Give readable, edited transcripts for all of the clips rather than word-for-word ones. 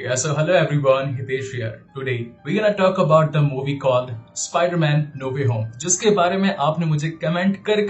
Yeah, so hello everyone, Hitesh here. Today we're gonna talk about the movie called Spider-Man No Way Home, जिसके बारे में आपने मुझे comment कर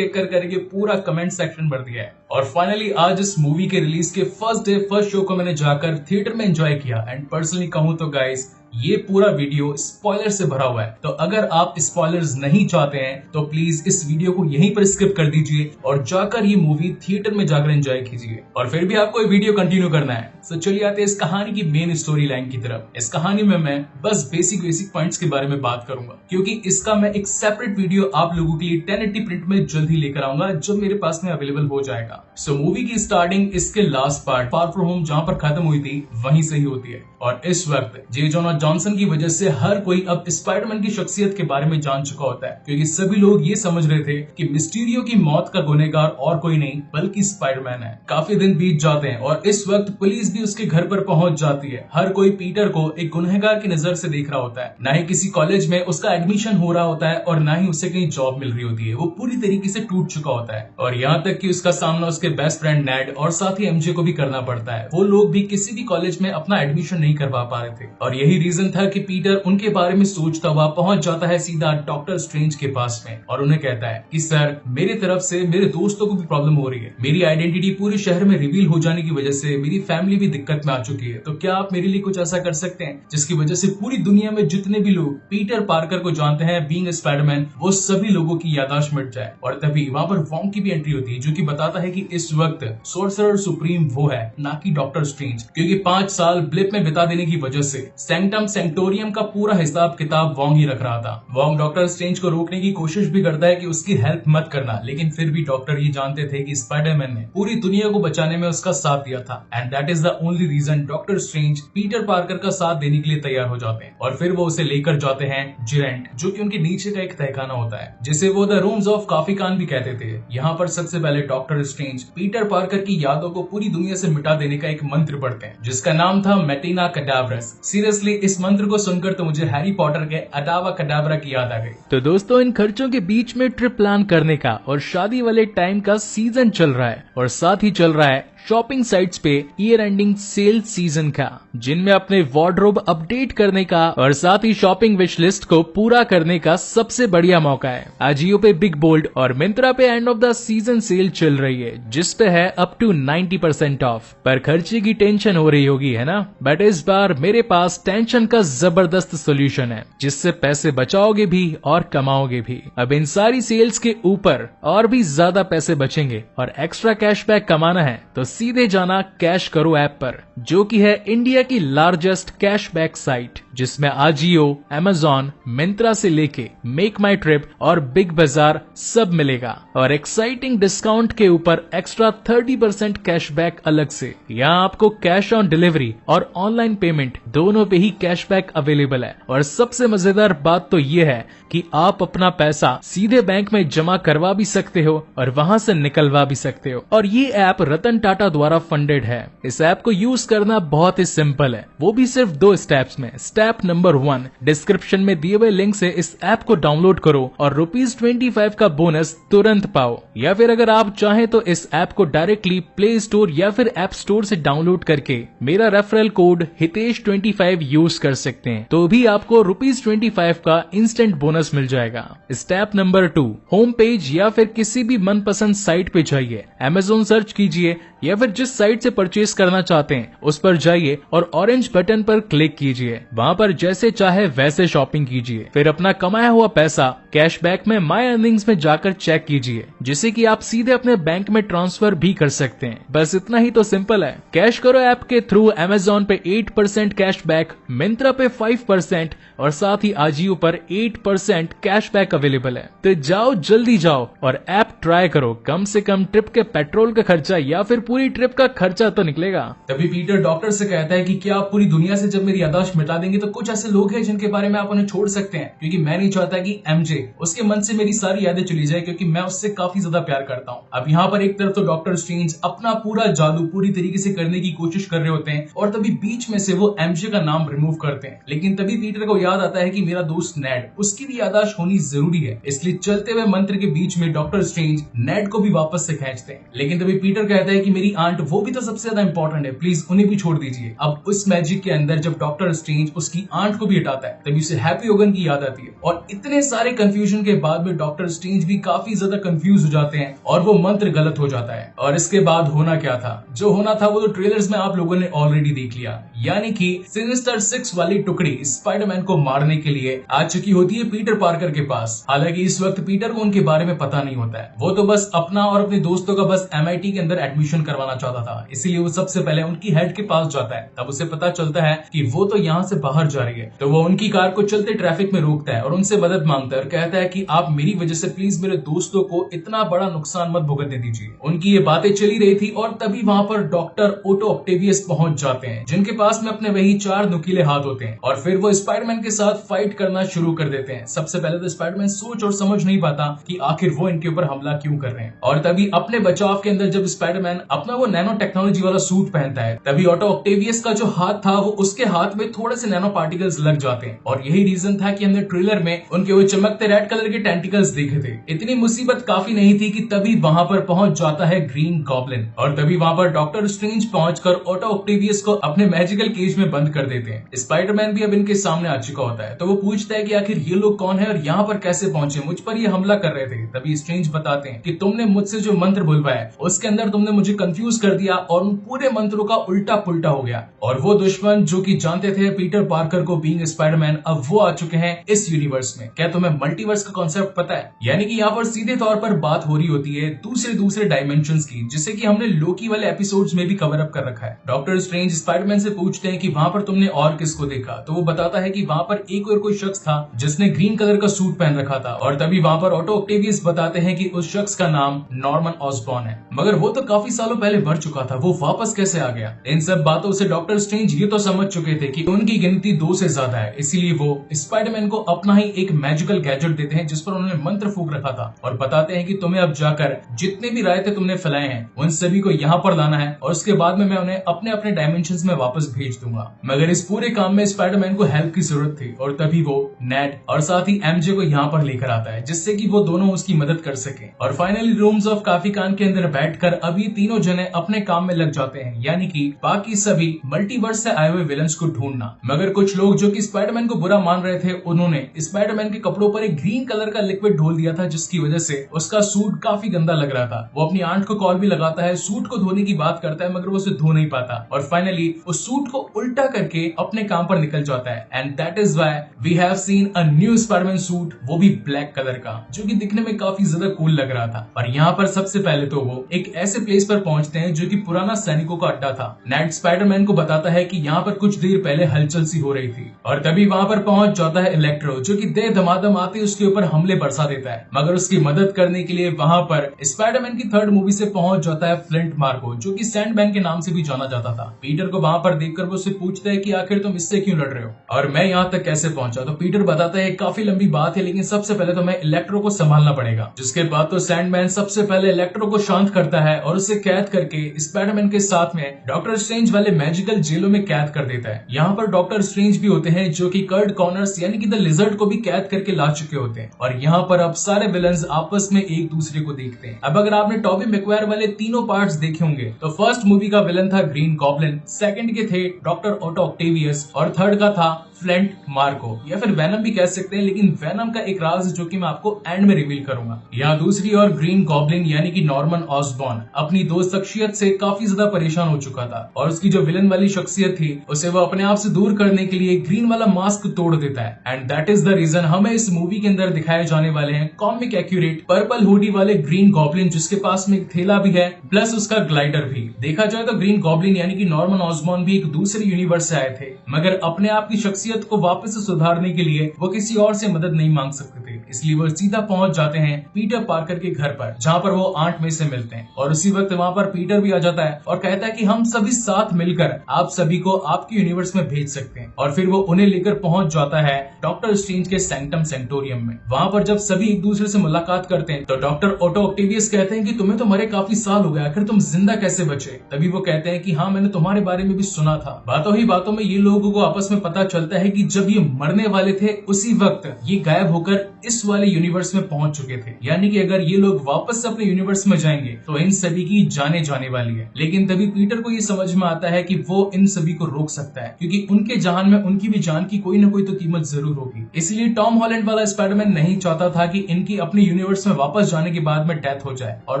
करके पूरा कमेंट सेक्शन भर दिया है। और फाइनली आज इस मूवी के रिलीज के फर्स्ट शो को मैंने जाकर थिएटर में एंजॉय किया। एंड पर्सनली कहूँ तो गाइस, ये पूरा वीडियो स्पॉइलर से भरा हुआ है, तो अगर आप स्पॉयलर्स नहीं चाहते हैं तो प्लीज इस वीडियो को यहीं पर स्किप कर दीजिए और जाकर ये मूवी थिएटर में जाकर एंजॉय कीजिए। और फिर भी आपको ये वीडियो कंटिन्यू करना है। तो चलिए आते हैं इस कहानी की मेन स्टोरी लाइन की तरफ। इस कहानी में मैं बस बेसिक पॉइंट्स के बारे में बात करूंगा, क्योंकि इसका मैं एक सेपरेट वीडियो आप लोगों के लिए 1080 प्रिंट में जल्द ही लेकर आऊंगा, जो मेरे पास में अवेलेबल हो जाएगा। सो मूवी की स्टार्टिंग इसके last part far from home जहां पर खत्म हुई थी वहीं से ही होती है। और इस वक्त जे जोनाह जॉनसन की वजह से हर कोई अब स्पाइडरमैन की शख्सियत के बारे में जान चुका होता है, क्योंकि सभी लोग ये समझ रहे थे कि मिस्टीरियो की मौत का गुनहगार और कोई नहीं बल्कि स्पाइडरमैन है। काफी दिन बीत जाते हैं और इस वक्त पुलिस भी उसके घर पर पहुंच जाती है। हर कोई पीटर को एक गुनहगार की नजर से देख रहा होता है। ना ही किसी कॉलेज में उसका एडमिशन हो रहा होता है और ना ही उसे कहीं जॉब मिल रही होती है। वो पूरी तरीके से टूट चुका होता है और यहाँ तक कि उसका सामना उसके बेस्ट फ्रेंड नेड और साथ ही एमजे को भी करना पड़ता है। वो लोग भी किसी भी कॉलेज में अपना एडमिशन नहीं करवा पा रहे थे और यही रीजन था कि पीटर उनके बारे में सोचता हुआ पहुंच जाता है सीधा डॉक्टर स्ट्रेंज के पास में और उन्हें कहता है कि सर, मेरी तरफ से मेरे दोस्तों को भी प्रॉब्लम हो रही है। मेरी आइडेंटिटी पूरे शहर में रिवील हो जाने की वजह से मेरी फैमिली भी दिक्कत में आ चुकी है। तो क्या आप मेरे लिए कुछ ऐसा कर सकते हैं जिसकी वजह से पूरी दुनिया में जितने भी लोग पीटर पार्कर को जानते हैं बीइंग अ स्पाइडरमैन, वो सभी लोगों की याददाश्त मिट जाए। और तभी वहाँ पर वोंग की भी एंट्री होती है, जो कि बताता है कि इस वक्त सोर्सरर सुप्रीम वो है, ना कि डॉक्टर स्ट्रेंज, क्योंकि 5 साल ब्लिप में बिता देने की वजह से सैंक्टम सेंटोरियम का पूरा हिसाब किताब वोंग ही रख रहा था। वोंग डॉक्टर स्ट्रेंज को रोकने की कोशिश भी करता है कि उसकी हेल्प मत करना, लेकिन फिर भी डॉक्टर ये जानते थे कि स्पाइडरमैन ने पूरी दुनिया को बचाने में उसका साथ दिया था। And that is the only reason Doctor Strange Peter Parker का साथ देने के लिए तैयार हो जाते हैं। और फिर वो उसे लेकर जाते हैं जिरेंट, जो कि उनके नीचे का एक तहखाना होता है, जिसे वो द रूम्स ऑफ काफी कान भी कहते थे। यहाँ पर सबसे पहले डॉक्टर स्ट्रेंज पीटर पार्कर की यादों को पूरी दुनिया से मिटा देने का एक मंत्र पढ़ते हैं, जिसका नाम था मेटिना कडावरस। सीरियसली इस मंत्र को सुनकर तो मुझे हैरी पॉटर के अडावा कडावरा की याद आ गई। तो दोस्तों, इन खर्चों के बीच में ट्रिप प्लान करने का और शादी वाले टाइम का सीजन चल रहा है और साथ ही चल रहा है शॉपिंग साइट्स पे ईयर एंडिंग सेल सीजन का, जिनमें अपने वार्डरोब अपडेट करने का और साथ ही शॉपिंग विश लिस्ट को पूरा करने का सबसे बढ़िया मौका है। आजियो पे बिग बोल्ड और मिंत्रा पे end of the season cell चल रही है, जिस पे है अप टू 90% ऑफ। पर खर्चे की टेंशन हो रही होगी, है ना? बट इस बार मेरे पास टेंशन का जबरदस्त सोल्यूशन है, जिससे पैसे बचाओगे भी और कमाओगे भी। अब इन सारी सेल्स के ऊपर और भी ज्यादा पैसे बचेंगे और एक्स्ट्रा कैशबैक कमाना है तो सीधे जाना कैश करो ऐप पर, जो कि है इंडिया की लार्जेस्ट कैशबैक साइट, जिसमें आजियो, अमेजॉन, मिंत्रा से लेके मेक माई ट्रिप और बिग बाजार सब मिलेगा। और एक्साइटिंग डिस्काउंट के ऊपर एक्स्ट्रा 30% कैशबैक अलग से। यहाँ आपको कैश ऑन डिलीवरी और ऑनलाइन पेमेंट दोनों पे ही कैशबैक अवेलेबल है। और सबसे मजेदार बात तो ये है कि आप अपना पैसा सीधे बैंक में जमा करवा भी सकते हो और वहां से निकलवा भी सकते हो। और ये ऐप रतन टाटा द्वारा फंडेड है। इस ऐप को यूज करना बहुत ही सिंपल है, वो भी सिर्फ 2 स्टेप्स में। स्टेप नंबर 1, डिस्क्रिप्शन में दिए हुए लिंक से इस ऐप को डाउनलोड करो और ₹25 का बोनस तुरंत पाओ। या फिर अगर आप चाहें तो इस ऐप को डायरेक्टली प्ले स्टोर या फिर ऐप स्टोर से डाउनलोड करके मेरा रेफरल कोड हितेश25 यूज कर सकते हैं, तो भी आपको ₹25 का इंस्टेंट बोनस मिल जाएगा। स्टेप नंबर 2, होम पेज या फिर किसी भी मनपसंद साइट पे जाइए, अमेज़न सर्च कीजिए या फिर जिस साइट से परचेज करना चाहते हैं उस पर जाइए और ऑरेंज बटन पर क्लिक कीजिए। वहाँ पर जैसे चाहे वैसे शॉपिंग कीजिए। फिर अपना कमाया हुआ पैसा कैशबैक में माई अर्निंग्स में जाकर चेक कीजिए, जिसे कि आप सीधे अपने बैंक में ट्रांसफर भी कर सकते हैं। बस इतना ही तो सिंपल है। कैश करो ऐप के थ्रू अमेजॉन पे 8% कैशबैक, मिंत्रा पे 5% और साथ ही आजियो पर 8% कैशबैक अवेलेबल है। तो जाओ, जल्दी जाओ और ऐप ट्राई करो। कम से कम ट्रिप के पेट्रोल का खर्चा या फिर पूरी ट्रिप का खर्चा तो निकलेगा। तभी पीटर डॉक्टर से कहता है कि क्या आप पूरी दुनिया से जब मेरी याददाश्त मिटा देंगे तो कुछ ऐसे लोग हैं जिनके बारे में आप उन्हें छोड़ सकते हैं, क्योंकि मैं नहीं चाहता कि एमजे उसके मन से मेरी सारी यादें चली जाए, क्योंकि मैं उससे काफी ज्यादा प्यार करता हूँ। अब यहाँ पर एक तरफ तो डॉक्टर स्ट्रेंज अपना पूरा जादू पूरी तरीके से करने की कोशिश कर रहे होते हैं और तभी बीच में से वो एमजे का नाम रिमूव करते हैं, लेकिन तभी पीटर को याद आता है कि मेरा दोस्त नेड, उसकी भी याददाश्त होनी जरूरी है। इसलिए चलते हुए मंत्र के बीच में डॉक्टर स्ट्रेंज नेड को भी वापस से खींचते हैं, लेकिन तभी पीटर कहता है कि मेरी मेरी आंट, वो भी तो सबसे ज्यादा इंपॉर्टेंट है, प्लीज उन्हें भी छोड़ दीजिए। अब उस मैजिक के अंदर जब डॉक्टर स्ट्रेंज उसकी आंट को भी हटाता है तभी उसे हैप्पी होगन की याद आती है और इतने सारे कंफ्यूजन के बाद में डॉक्टर स्ट्रेंज भी काफी ज्यादा कंफ्यूज हो जाते हैं और वो मंत्र गलत हो जाता है। और इसके बाद होना क्या था, जो होना था वो तो ट्रेलर्स में आप लोगों ने ऑलरेडी देख लिया, यानी कि सिनिस्टर 6 वाली टुकड़ी स्पाइडरमैन को मारने के लिए आ चुकी होती है पीटर पार्कर के पास। हालांकि इस वक्त पीटर को उनके बारे में पता नहीं होता है, वो तो बस अपना और अपने दोस्तों का बस MIT के अंदर एडमिशन करवाना चाहता था, इसीलिए वो सबसे पहले उनकी हेड के पास जाता है। तब उसे पता चलता है कि वो तो यहाँ से बाहर जा रही है, तो वो उनकी कार को चलते ट्रैफिक में रोकता है और उनसे मदद मांगता है और कहता है कि आप मेरी वजह से प्लीज मेरे दोस्तों को इतना बड़ा नुकसान मत भुगतने दीजिए। उनकी ये बातें चली रही थी और तभी वहाँ पर डॉक्टर ओटो ऑक्टेवियस पहुंच जाते हैं, जिनके पास में अपने वही 4 नुकीले हाथ होते हैं और फिर वो स्पाइडरमैन के साथ फाइट करना शुरू कर देते हैं। सबसे पहले तो स्पाइडरमैन सोच और समझ नहीं पाता कि आखिर वो इनके ऊपर हमला क्यों कर रहे हैं, और तभी अपने बचाव के अंदर जब स्पाइडरमैन अपना वो नैनो टेक्नोलॉजी वाला सूट पहनता है तभी ऑटो ऑक्टेवियस का जो हाथ था वो उसके हाथ में थोड़े से नैनो पार्टिकल्स लग जाते हैं। और यही रीजन था कि हमने ट्रेलर में उनके वो चमकते रेड कलर के टेंटिकल्स देखे थे। इतनी मुसीबत काफी नहीं थी कि तभी वहां पर पहुंच जाता है ग्रीन गॉब्लिन और तभी वहां पर डॉक्टर स्ट्रेंज पहुंचकर ऑटो ऑक्टेवियस को अपने मैजिकल केज में बंद कर देते हैं। स्पाइडरमैन भी अब इनके सामने आ चुका होता है, तो वो पूछता है कि आखिर ये लोग कौन है और यहाँ पर कैसे पहुंचे, मुझ पर ये हमला कर रहे थे। तभी स्ट्रेंज बताते हैं कि तुमने मुझसे जो मंत्र बुलवाया उसके अंदर तुमने मुझे कंफ्यूज कर दिया और उन पूरे मंत्रों का उल्टा पुल्टा हो गया, और वो दुश्मन जो कि जानते थे पीटर पार्कर को बीइंग स्पाइडरमैन, अब वो आ चुके हैं इस यूनिवर्स में। क्या तुम्हें मल्टीवर्स का कॉन्सेप्ट पता है? यानी कि यहाँ पर सीधे तौर पर बात हो रही होती है दूसरे डायमेंशंस की, जिसे कि हमने लोकी वाले एपिसोड्स में भी कवर अप कर रखा है। डॉक्टर स्ट्रेंज स्पाइडरमैन से पूछते हैं कि वहां पर तुमने और किसको देखा, तो वो बताता है कि वहां पर एक और कोई शख्स था जिसने ग्रीन कलर का सूट पहन रखा था, और तभी वहां पर ऑटो ऑक्टेवियस बताते हैं कि उस शख्स का नाम नॉर्मन ऑसबॉर्न है, मगर वो तो काफी सालों पहले मर चुका था, वो वापस कैसे आ गया? इन सब बातों से डॉक्टर स्ट्रेंज ये तो समझ चुके थे कि उनकी गिनती 2 से ज्यादा है, इसीलिए वो स्पाइडरमैन को अपना ही एक मैजिकल गैजेट देते हैं जिस पर उन्होंने मंत्र फूंक रखा था और बताते हैं कि तुम्हें अब जाकर जितने भी रायते तुमने फैलाए हैं उन सभी को यहाँ पर लाना है और उसके बाद में मैं उन्हें अपने अपने डायमेंशंस में वापस भेज दूंगा। मगर इस पूरे काम में स्पाइडरमैन को हेल्प की जरूरत थी और तभी वो नेड और साथ ही MJ को यहाँ पर लेकर आता है जिससे कि वो दोनों उसकी मदद कर सके। और फाइनली रूम्स ऑफ काफी कान के अंदर बैठकर अब ये तीनों जने अपने काम में लग जाते हैं, यानी कि बाकी सभी मल्टीवर्स से आए हुए विलन्स को ढूंढना। मगर कुछ लोग जो कि स्पाइडरमैन को बुरा मान रहे थे उन्होंने स्पाइडरमैन के कपड़ों पर एक ग्रीन कलर का लिक्विड ढोल दिया था, जिसकी वजह से उसका सूट काफी गंदा लग रहा था। वो अपनी आंट को कॉल भी लगाता है, सूट को धोने की बात करता है मगर वो उसे धो नहीं पाता और फाइनली उस सूट को उल्टा करके अपने काम पर निकल जाता है। And that is why we have seen a new Spiderman suit, वो भी ब्लैक कलर का, जो कि दिखने में काफी ज्यादा कूल लग रहा था। और यहाँ पर सबसे पहले तो वो एक ऐसे प्लेस पर पहुंचते हैं जो कि पुराना सैनिकों का अड्डा था। नेड स्पाइडरमैन को बताता है कि यहाँ पर कुछ देर पहले हलचल सी हो रही थी और तभी वहाँ पर पहुंच जाता है इलेक्ट्रो, जो कि दे धमाधम आते उसके ऊपर हमले बरसा देता है। मगर उसकी मदद करने के लिए वहाँ पर स्पाइडरमैन की 3rd मूवी से पहुंच जाता है फ्लिंट मार्को, जो कि सैंडमैन के नाम से भी जाना जाता था। पीटर को वहाँ पर देखकर वो उससे पूछता है कि आखिर तुम इससे क्यों लड़ रहे हो और मैं यहाँ तक कैसे पहुंचा? तो पीटर बताता है काफी लंबी बात है लेकिन सबसे पहले तो मैं इलेक्ट्रो को संभालना पड़ेगा। जिसके बाद तो सैंडमैन सबसे पहले इलेक्ट्रो को शांत करता है और उसे कैद करके स्पाइडरमैन के साथ में डॉक्टर स्ट्रेंज वाले मैजिकल जेलों में कैद कर देता है। यहाँ पर डॉक्टर स्ट्रेंज भी होते हैं जो कि कर्ट कॉर्नर्स यानी कि द लिजर्ड को भी कैद करके ला चुके होते हैं और यहाँ पर अब सारे विलन्स आपस में एक दूसरे को देखते हैं। अब अगर आपने टॉबी मैगवायर वाले तीनों पार्ट्स देखे होंगे तो फर्स्ट मूवी का विलन था ग्रीन गॉब्लिन, सेकंड के थे डॉक्टर ऑटो ऑक्टेवियस और थर्ड का था फ्लिंट मार्को या फिर वेनम भी कह सकते हैं, लेकिन वेनम का एक राज जो कि मैं आपको एंड में रिवील करूंगा। यहाँ दूसरी और ग्रीन गॉब्लिन यानी कि नॉर्मन ऑसबॉर्न अपनी दोस्त शख्सियत से काफी ज्यादा परेशान हो चुका था और उसकी जो विलन वाली शख्सियत थी उसे वो अपने आप से दूर करने के लिए ग्रीन वाला मास्क तोड़ देता है। And that is the reason हमें इस मूवी के अंदर दिखाए जाने वाले हैं कॉमिक एक्यूरेट पर्पल हुडी वाले ग्रीन गॉब्लिन, जिसके पास में एक थैला भी है प्लस उसका ग्लाइडर भी। देखा जाए तो ग्रीन गॉब्लिन यानी कि नॉर्मन ऑसबॉर्न भी एक दूसरे यूनिवर्स से आए थे, मगर अपने आप की शख्सियत को वापस से सुधारने के लिए वो किसी और से मदद नहीं मांग सकते थे, इसलिए वो सीधा पहुंच जाते हैं पीटर पार्कर के घर पर, जहाँ पर वो आंट में से मिलते हैं। और उसी वक्त वहाँ पर पीटर भी आ जाता है और कहता है कि हम सभी साथ मिलकर आप सभी को आपके यूनिवर्स में भेज सकते हैं। और फिर वो उन्हें लेकर पहुंच जाता है डॉक्टर स्ट्रेंज के सैंक्टम सैंक्टोरियम में। वहाँ पर जब सभी एक दूसरे से मुलाकात करते हैं तो डॉक्टर ऑटो ऑक्टेवियस कहते हैं कि तुम्हें तो मरे काफी साल हो गए, आखिर तुम जिंदा कैसे बचे? तभी वो कहते हैं कि हाँ, मैंने तुम्हारे बारे में भी सुना था। बातों ही बातों में ये लोगों को आपस में पता चलता है कि जब ये मरने वाले थे उसी वक्त ये गायब होकर इस इस वाले यूनिवर्स में पहुंच चुके थे, यानी कि अगर ये लोग वापस से अपने यूनिवर्स में जाएंगे तो इन सभी की जाने जाने वाली है। लेकिन तभी पीटर को ये समझ में आता है कि वो इन सभी को रोक सकता है, क्योंकि उनके जहान में उनकी भी जान की कोई ना कोई तो कीमत जरूर होगी। इसलिए टॉम हॉलैंड वाला स्पाइडरमैन नहीं चाहता था कि इनकी अपने यूनिवर्स में वापस जाने के बाद में डेथ हो जाए, और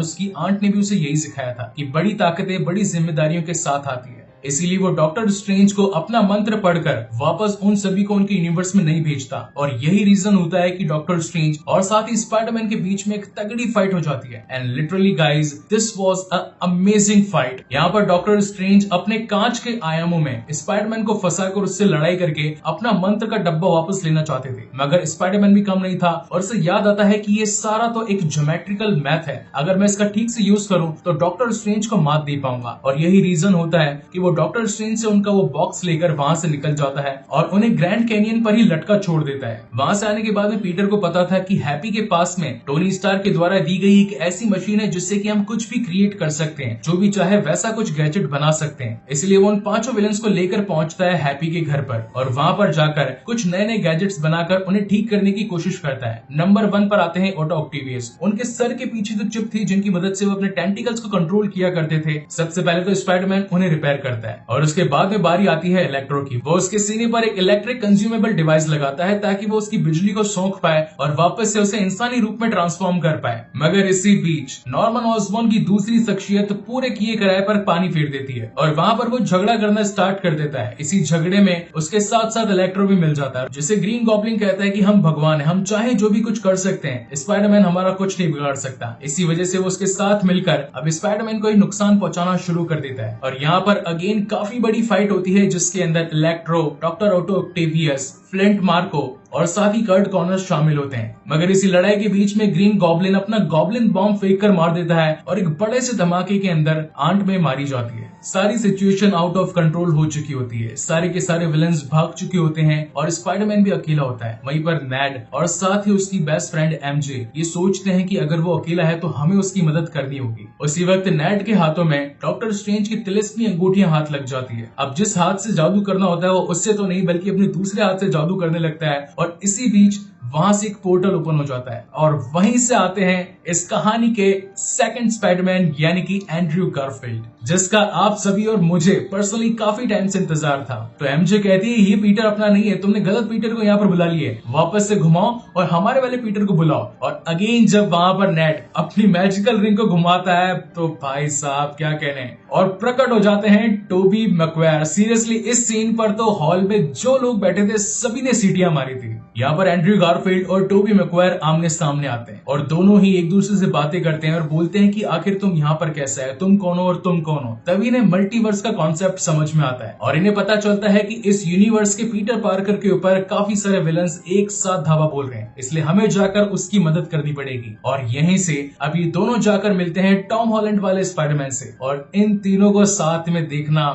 उसकी आंट ने भी उसे यही सिखाया था कि बड़ी ताकतें बड़ी जिम्मेदारियों के साथ आती है। इसीलिए वो डॉक्टर स्ट्रेंज को अपना मंत्र पढ़कर वापस उन सभी को उनके यूनिवर्स में नहीं भेजता, और यही रीजन होता है कि डॉक्टर स्ट्रेंज और साथ ही स्पाइडरमैन के बीच में एक तगड़ी फाइट हो जाती है। And literally guys, this was a amazing fight. यहाँ पर डॉक्टर स्ट्रेंज अपने कांच के आयामों में स्पाइडरमैन को फंसाकर उससे लड़ाई करके अपना मंत्र का डब्बा वापस लेना चाहते थे, मगर स्पाइडरमैन भी कम नहीं था और उसे याद आता है कि ये सारा तो एक ज्योमेट्रिकल मैथ है, अगर मैं इसका ठीक से यूज करूं तो डॉक्टर स्ट्रेंज को मात दे पाऊंगा। और यही रीजन होता है कि वो डॉक्टर स्ट्रेंज से उनका वो बॉक्स लेकर वहां से निकल जाता है और उन्हें ग्रैंड कैनियन पर ही लटका छोड़ देता है। वहां से आने के बाद में पीटर को पता था कि हैप्पी के पास में टोनी स्टार्क के द्वारा दी गई एक ऐसी मशीन है जिससे कि हम कुछ भी क्रिएट कर सकते हैं, जो भी चाहे वैसा कुछ गैजेट बना सकते हैं। इसलिए वो उन पांचों विलन्स को लेकर पहुंचता है हैप्पी के घर पर, और वहां पर जाकर कुछ नए नए गैजेट्स बनाकर उन्हें ठीक करने की कोशिश करता है। नंबर 1 पर आते हैं ऑटो ऑक्टेवियस। उनके सर के पीछे तो चिप थी जिनकी मदद से वो अपने टेंटिकल्स को कंट्रोल किया करते थे। सबसे पहले तो स्पाइडरमैन उन्हें रिपेयर करता है, और उसके बाद में बारी आती है इलेक्ट्रो की। वो उसके सीने पर एक इलेक्ट्रिक कंज्यूमेबल डिवाइस लगाता है ताकि वो उसकी बिजली को सोख पाए और वापस से उसे इंसानी रूप में ट्रांसफॉर्म कर पाए। मगर इसी बीच नॉर्मन ऑसबॉर्न की दूसरी शख्सियत पूरे किए कराए पर पानी फेर देती है, और वहां पर वो झगड़ा करना स्टार्ट कर देता है। इसी झगड़े में उसके साथ साथ इलेक्ट्रो भी मिल जाता है, जिसे ग्रीन गॉब्लिन कहता है कि हम भगवान हैं, हम चाहे जो भी कुछ कर सकते हैं, स्पाइडरमैन हमारा कुछ नहीं बिगाड़ सकता। इसी वजह से वो उसके साथ मिलकर अब स्पाइडरमैन को ही नुकसान पहुंचाना शुरू कर देता है। और यहाँ पर अगेन काफी बड़ी फाइट होती है, जिसके अंदर electro, doctor Otto Octavius, flint Marco और साथ ही कर्ट कॉनर्स शामिल होते हैं। मगर इसी लड़ाई के बीच में ग्रीन गॉब्लिन अपना गॉब्लिन बॉम्ब फेंक कर मार देता है और एक बड़े से धमाके के अंदर आंट में मारी जाती है। सारी सिचुएशन आउट ऑफ कंट्रोल हो चुकी होती है, सारे के सारे विलन्स भाग चुके होते हैं और स्पाइडरमैन भी अकेला होता है। वहीं पर नेड और साथ ही उसकी बेस्ट फ्रेंड एमजे ये सोचते हैं कि अगर वो अकेला है तो हमें उसकी मदद करनी होगी। उसी वक्त नेड के हाथों में डॉक्टर स्ट्रेंज की तिलिस्मी अंगूठियां हाथ लग जाती है। अब जिस हाथ से जादू करना होता है वो उससे तो नहीं बल्कि अपने दूसरे हाथ से जादू करने लगता है, और इसी बीच वहां से एक पोर्टल ओपन हो जाता है और वहीं से आते हैं इस कहानी के सेकंड स्पाइडरमैन यानी कि एंड्रयू गारफील्ड, जिसका आप सभी और मुझे पर्सनली काफी टाइम से इंतजार था। तो एमजे कहती है ये पीटर अपना नहीं है, तुमने गलत पीटर को यहाँ पर बुला लिया है, वापस से घुमाओ और हमारे वाले पीटर को बुलाओ। और अगेन जब वहां पर नेड अपनी मैजिकल रिंग को घुमाता है तो भाई साहब क्या कहने, और प्रकट हो जाते हैं टोबी मैगवायर। सीरियसली इस सीन पर तो हॉल में जो लोग बैठे थे सभी ने सीटियां मारी थी। यहाँ पर एंड्रयू गारफील्ड और टोबी मैगवायर आमने सामने आते हैं और दोनों ही एक दूसरे से बातें करते हैं और बोलते हैं कि आखिर तुम यहाँ पर कैसे है, तुम कौन हो और तुम कौन हो। तभी इन्हें मल्टीवर्स का कॉन्सेप्ट समझ में आता है और इन्हें पता चलता है कि इस यूनिवर्स के पीटर पार्कर के ऊपर काफी सारे विलन्स एक साथ धावा बोल रहे हैं, इसलिए हमें जाकर उसकी मदद करनी पड़ेगी। और यहीं से अब ये दोनों जाकर मिलते हैं टॉम हॉलैंड वाले स्पाइडरमैन से, और इन तीनों को साथ में देखना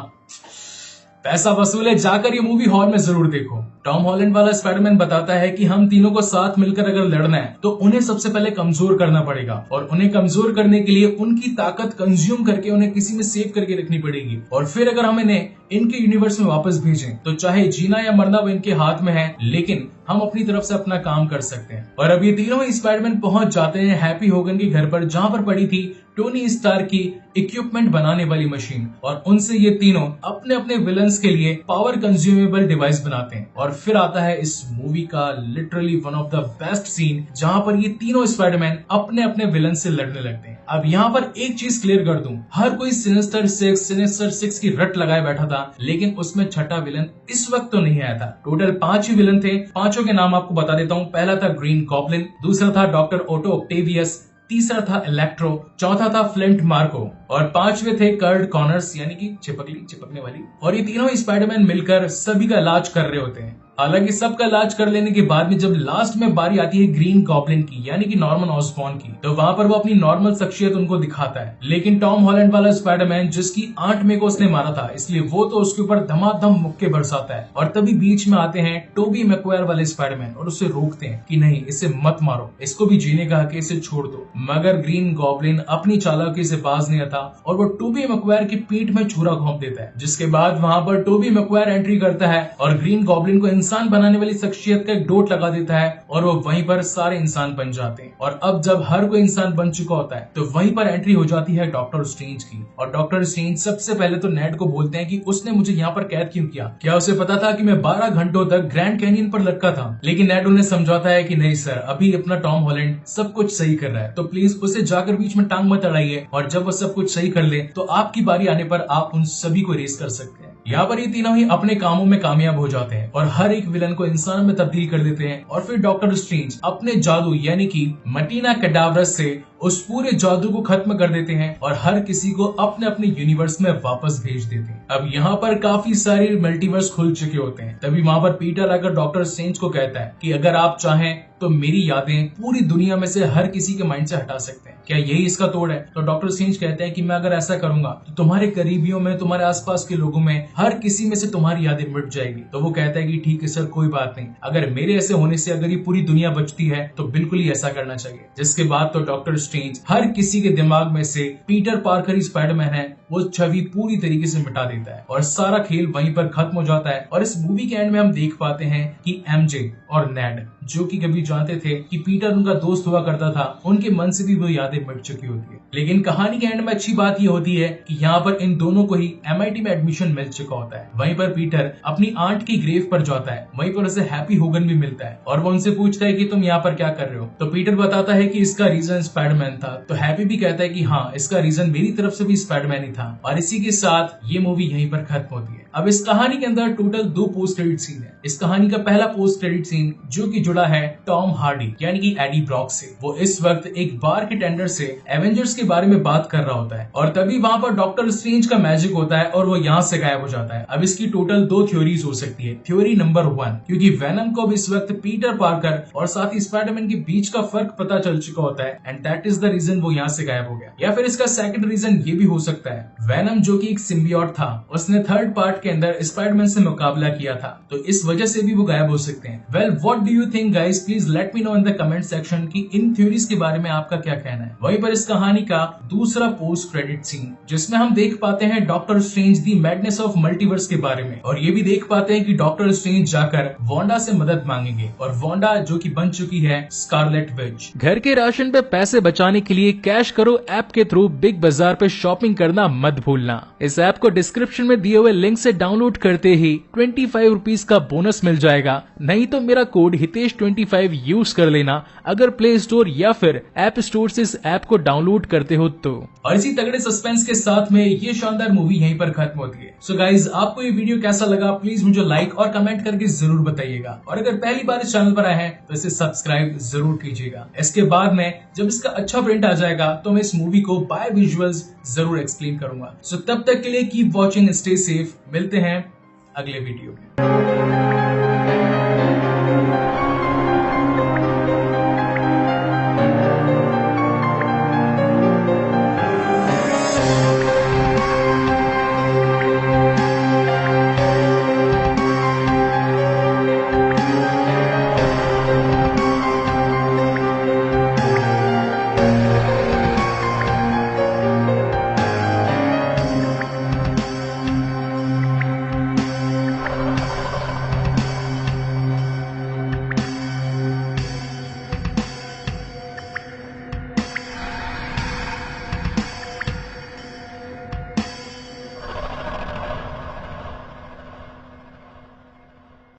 पैसा वसूल है। जाकर ये मूवी हॉल में जरूर देखो। टॉम हॉलैंड वाला स्पाइडरमैन बताता है कि हम तीनों को साथ मिलकर अगर लड़ना है तो उन्हें सबसे पहले कमजोर करना पड़ेगा, और उन्हें कमजोर करने के लिए उनकी ताकत कंज्यूम करके उन्हें किसी में सेव करके रखनी पड़ेगी, और फिर अगर हम इन्हें इनके यूनिवर्स में वापस भेजें तो चाहे जीना या मरना वो इनके हाथ में है, लेकिन हम अपनी तरफ से अपना काम कर सकते हैं। और अब ये तीनों ही स्पाइडरमैन पहुंच जाते हैं हैप्पी होगन के घर पर, जहां पर पड़ी थी टोनी स्टार्क की इक्विपमेंट बनाने वाली मशीन, और उनसे ये तीनों अपने अपने विलन्स के लिए पावर कंज्यूमेबल डिवाइस बनाते हैं। और फिर आता है इस मूवी का literally one of the best scene, जहां पर ये तीनों स्पाइडरमैन अपने अपने विलन से लड़ने लगते हैं। अब यहाँ पर एक चीज क्लियर कर दूं, हर कोई सिनिस्टर सिक्स की रट लगाए बैठा था, लेकिन उसमें छठा विलन इस वक्त तो नहीं आया था। टोटल 5 ही विलन थे। पांचों के नाम आपको बता देता हूँ। पहला था ग्रीन गॉब्लिन, दूसरा था डॉक्टर ऑटो ऑक्टेवियस, तीसरा था इलेक्ट्रो, चौथा था फ्लिंट मार्को, और पांचवे थे कर्ट कॉनर्स यानी कि चिपकने वाली। और ये तीनों स्पाइडरमैन मिलकर सभी का इलाज कर रहे होते हैं। हालांकि सबका इलाज कर लेने के बाद में जब लास्ट में बारी आती है ग्रीन गॉब्लिन की यानी कि नॉर्मन ऑसबॉर्न की, तो वहां पर वो अपनी नॉर्मल शख्सियत उनको दिखाता है। लेकिन टॉम हॉलैंड वाला स्पाइडरमैन जिसकी 8 मई को उसने मारा था, इसलिए वो तो उसके ऊपर धमाधम मुक्के बरसाता है। और तभी बीच में आते हैं टोबी मैगवायर वाले स्पाइडरमैन और उसे रोकते हैं कि नहीं, इसे मत मारो, इसको भी जीने का हक है, इसे छोड़ दो। मगर ग्रीन गॉब्लिन अपनी चालाकी से बाज नहीं आता और वो टोबी मैगवायर की पीठ में छुरा घोंप देता है, जिसके बाद वहां पर टोबी मैगवायर एंट्री करता है और ग्रीन गॉब्लिन को इन इंसान बनाने वाली शख्सियत का एक डोट लगा देता है और वो वहीं पर सारे इंसान बन जाते हैं। और अब जब हर कोई इंसान बन चुका होता है तो वहीं पर एंट्री हो जाती है डॉक्टर स्ट्रेंज की। और डॉक्टर स्ट्रेंज सबसे पहले तो नेड को बोलते हैं कि उसने मुझे यहाँ पर कैद क्यों किया, क्या उसे पता था कि मैं 12 घंटों तक ग्रैंड कैनियन पर लटका था। लेकिन नेड उन्हें समझाता है कि नहीं सर, अभी अपना टॉम हॉलैंड सब कुछ सही कर रहा है, तो प्लीज उसे जाकर बीच में टांग मत अड़ाइए, और जब वो सब कुछ सही कर ले तो आपकी बारी आने पर आप उन सभी को रेस कर सकते हैं। यहाँ पर ये तीनों ही अपने कामों में कामयाब हो जाते हैं और हर एक विलन को इंसान में तब्दील कर देते हैं। और फिर डॉक्टर स्ट्रेंज अपने जादू यानी कि मटीना कैडावरस से उस पूरे जादू को खत्म कर देते हैं और हर किसी को अपने अपने यूनिवर्स में वापस भेज देते हैं। अब यहाँ पर काफी सारे मल्टीवर्स खुल चुके होते हैं। तभी वहां पर पीटर आकर डॉक्टर स्ट्रेंज को कहता है कि अगर आप चाहें तो मेरी यादें पूरी दुनिया में से हर किसी के माइंड से हटा सकते हैं, क्या यही इसका तोड़ है? तो डॉक्टर स्ट्रेंज कहते हैं कि मैं अगर ऐसा करूंगा तो तुम्हारे करीबियों में, तुम्हारे आसपास के लोगों में हर किसी में से तुम्हारी यादें मिट जाएगी। तो वो कहता है कि ठीक है सर, कोई बात नहीं, अगर मेरे ऐसे होने से अगर ये पूरी दुनिया बचती है तो बिल्कुल ही ऐसा करना चाहिए। जिसके बाद तो डॉक्टर स्ट्रेंज हर किसी के दिमाग में से पीटर पार्कर ही स्पाइडरमैन है वो छवि पूरी तरीके से मिटा देता है और सारा खेल वहीं पर खत्म हो जाता है। और इस मूवी के एंड में हम देख पाते हैं कि एमजे और नेड, जो कि कभी जानते थे कि पीटर उनका दोस्त हुआ करता था, उनके मन से भी वो यादें मिट चुकी होती है। लेकिन कहानी के एंड में अच्छी बात ये होती है कि यहाँ पर इन दोनों को ही MIT में एडमिशन मिल चुका होता है। वहीं पर पीटर अपनी आंट की ग्रेव पर जाता है, वहीं पर उसे हैप्पी होगन भी मिलता है और वो उनसे पूछता है कि तुम यहाँ पर क्या कर रहे हो। तो पीटर बताता है कि इसका रीजन स्पाइडरमैन था। तो हैप्पी भी कहता है कि हाँ, इसका रीजन मेरी तरफ से भी स्पाइडरमैन ही था। और इसी के साथ ये मूवी यहीं पर खत्म होती है। अब इस कहानी के अंदर टोटल 2 पोस्ट क्रेडिट सीन है। इस कहानी का पहला पोस्ट क्रेडिट सीन जो कि जुड़ा है टॉम हार्डी यानी कि एडी ब्रॉक से। वो इस वक्त एक बार के टेंडर से एवेंजर्स के बारे में बात कर रहा होता है और तभी वहां पर डॉक्टर स्ट्रेंज का मैजिक होता है और वो यहाँ से गायब हो जाता है। अब इसकी टोटल 2 थ्योरीज हो सकती है। थ्योरी नंबर 1, क्योंकि वेनम को अब इस वक्त पीटर पार्कर और साथ ही स्पाइडरमैन के बीच का फर्क पता चल चुका होता है and that is the reason वो यहाँ से गायब हो गया। या फिर इसका सेकंड रीजन ये भी हो सकता है, वेनम जो कि एक सिम्बियोट था, उसने थर्ड पार्ट के अंदर स्पाइडरमैन से मुकाबला किया था, तो इस वजह से भी वो गायब हो सकते हैं। Well, what do you think guys? Please let me know in the comment section कि इन थ्योरीज के बारे में आपका क्या कहना है। वहीं पर इस कहानी का दूसरा पोस्ट क्रेडिट सीन जिसमें हम देख पाते हैं doctor strange the madness of multiverse के बारे में, और ये भी देख पाते हैं कि डॉक्टर स्ट्रेंज जाकर वांडा से मदद मांगेंगे और वांडा जो कि बन चुकी है स्कारलेट विच। घर के राशन पे पैसे बचाने के लिए कैश करो ऐप के थ्रू बिग बाजार पे शॉपिंग करना मत भूलना। इस ऐप को डिस्क्रिप्शन में दिए हुए लिंक से डाउनलोड करते ही 25 रुपीज का बोनस मिल जाएगा। नहीं तो मेरा कोड हितेश25 यूज कर लेना अगर प्ले स्टोर या फिर ऐप स्टोर से इस ऐप को डाउनलोड करते हो तो। और इसी तगड़े सस्पेंस के साथ में ये शानदार मूवी यहीं पर खत्म होती है। सो गाइज, आपको ये वीडियो कैसा लगा प्लीज मुझे लाइक और कमेंट करके जरूर बताइएगा। और अगर पहली बार इस चैनल पर आए हैं तो इसे सब्सक्राइब जरूर कीजिएगा। इसके बाद में जब इसका अच्छा प्रिंट आ जाएगा तो मैं इस मूवी को बाय विजुअल्स जरूर एक्सप्लेन करूंगा। सो तब तक के लिए कीप वॉचिंग, स्टे सेफ, मिलते हैं अगले वीडियो में।